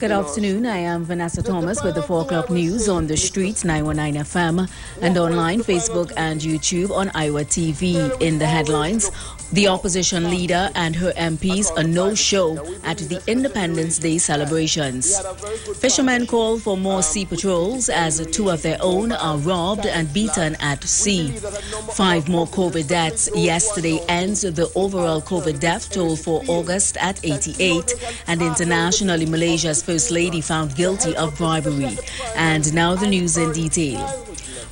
Good afternoon. I am Vanessa Thomas with the 4 o'clock news on the streets, 919 FM, and online, Facebook and YouTube on IWER TV. In the headlines, the opposition leader and her MPs a no-show at the Independence Day celebrations. Fishermen call for more sea patrols as 2 of their own are robbed and beaten at sea. 5 more COVID deaths yesterday ends the overall COVID death toll for August at 88, and internationally Malaysia's First Lady found guilty of bribery. And now the news in detail.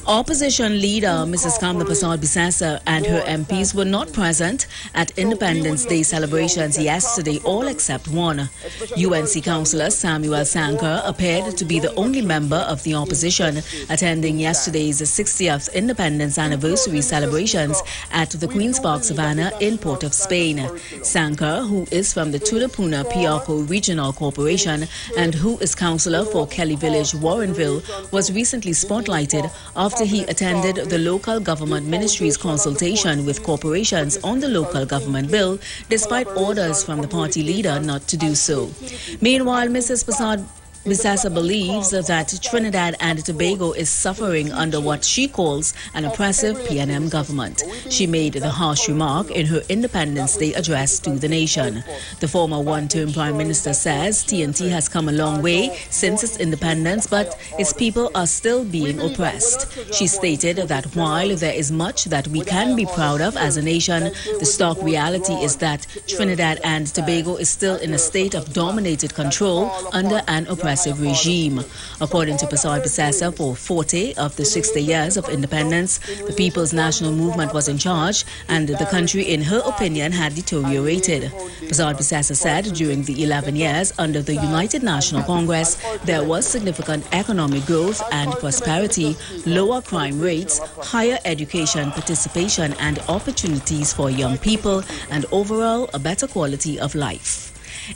Opposition leader Mrs. Vanessa and her MPs were not present at Independence Day celebrations yesterday, all except one. UNC councillor Samuel Sankar appeared to be the only member of the opposition attending yesterday's 60th Independence Anniversary celebrations at the Queen's Park Savannah in Port of Spain. Sankar, who is from the Tudapuna Piarco Regional Corporation and who is councillor for Kelly Village, Warrenville, was recently spotlighted after he attended the local government ministry's consultation with corporations on the local government bill, despite orders from the party leader not to do so. Meanwhile, Mrs. Vanessa believes that Trinidad and Tobago is suffering under what she calls an oppressive PNM government. She made the harsh remark in her Independence Day address to the nation. The former one-term Prime Minister says TNT has come a long way since its independence, but its people are still being oppressed. She stated that while there is much that we can be proud of as a nation, the stark reality is that Trinidad and Tobago is still in a state of dominated control under an oppressive regime. According to Vanessa, for 40 of the 60 years of independence, the People's National Movement was in charge and the country, in her opinion, had deteriorated. Vanessa said during the 11 years under the United National Congress, there was significant economic growth and prosperity, lower crime rates, higher education participation and opportunities for young people, and overall a better quality of life.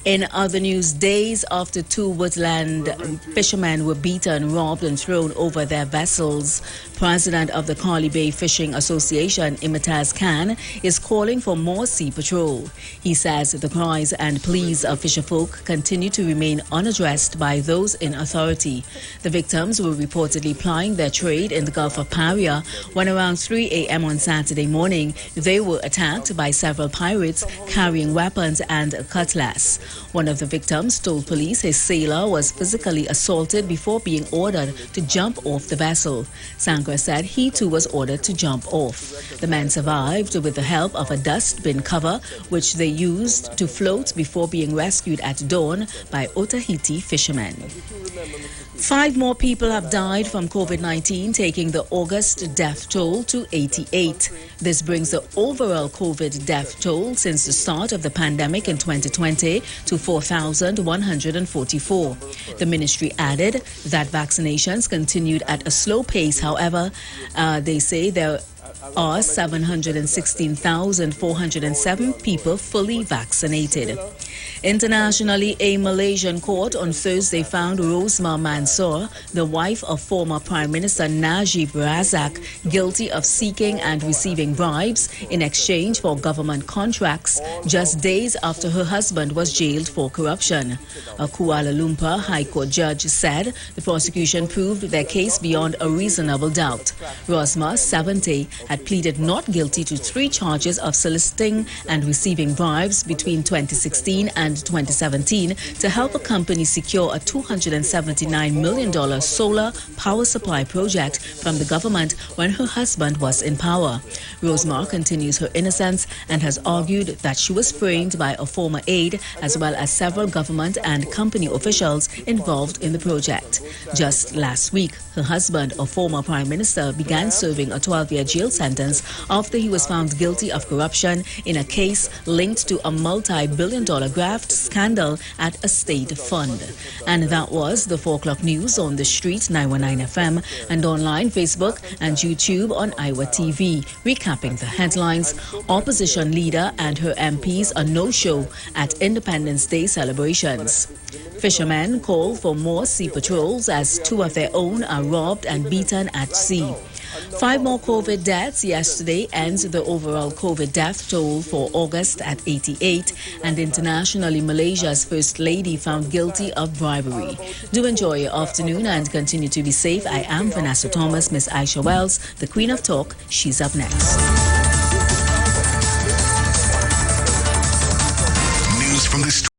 In other news, days after 2 woodland fishermen were beaten, robbed and thrown over their vessels, President of the Carly Bay Fishing Association, Imitaz Khan, is calling for more sea patrol. He says the cries and pleas of fisherfolk continue to remain unaddressed by those in authority. The victims were reportedly plying their trade in the Gulf of Paria when around 3 a.m. on Saturday morning they were attacked by several pirates carrying weapons and a cutlass. One of the victims told police his sailor was physically assaulted before being ordered to jump off the vessel. Sankar said he too was ordered to jump off. The men survived with the help of a dustbin cover, which they used to float before being rescued at dawn by Otahiti fishermen. 5 more people have died from COVID-19, taking the August death toll to 88. This brings the overall COVID death toll since the start of the pandemic in 2020 to 4,144. The ministry added that vaccinations continued at a slow pace. However, they say there are 716,407 people fully vaccinated. Internationally, a Malaysian court on Thursday found Rosmah Mansor, the wife of former Prime Minister Najib Razak, guilty of seeking and receiving bribes in exchange for government contracts just days after her husband was jailed for corruption. A Kuala Lumpur High Court judge said the prosecution proved their case beyond a reasonable doubt. Rosmah, 70, had pleaded not guilty to 3 charges of soliciting and receiving bribes between 2016 and 2017 to help a company secure a $279 million solar power supply project from the government when her husband was in power. Rosmah continues her innocence and has argued that she was framed by a former aide as well as several government and company officials involved in the project. Just last week, her husband, a former Prime Minister, began serving a 12-year jail sentence after he was found guilty of corruption in a case linked to a multi-billion-dollar graft scandal at a state fund. And that was the 4 o'clock news on the street, 919 FM, and online, Facebook and YouTube on IWER TV. Recapping the headlines, opposition leader and her MPs a no-show at Independence Day celebrations. Fishermen call for more sea patrols as 2 of their own are robbed and beaten at sea. 5 more COVID deaths yesterday ends the overall COVID death toll for August at 88, and internationally Malaysia's First Lady found guilty of bribery. Do enjoy your afternoon and continue to be safe. I am Vanessa Thomas. Miss Aisha Wells, the Queen of Talk. She's up next.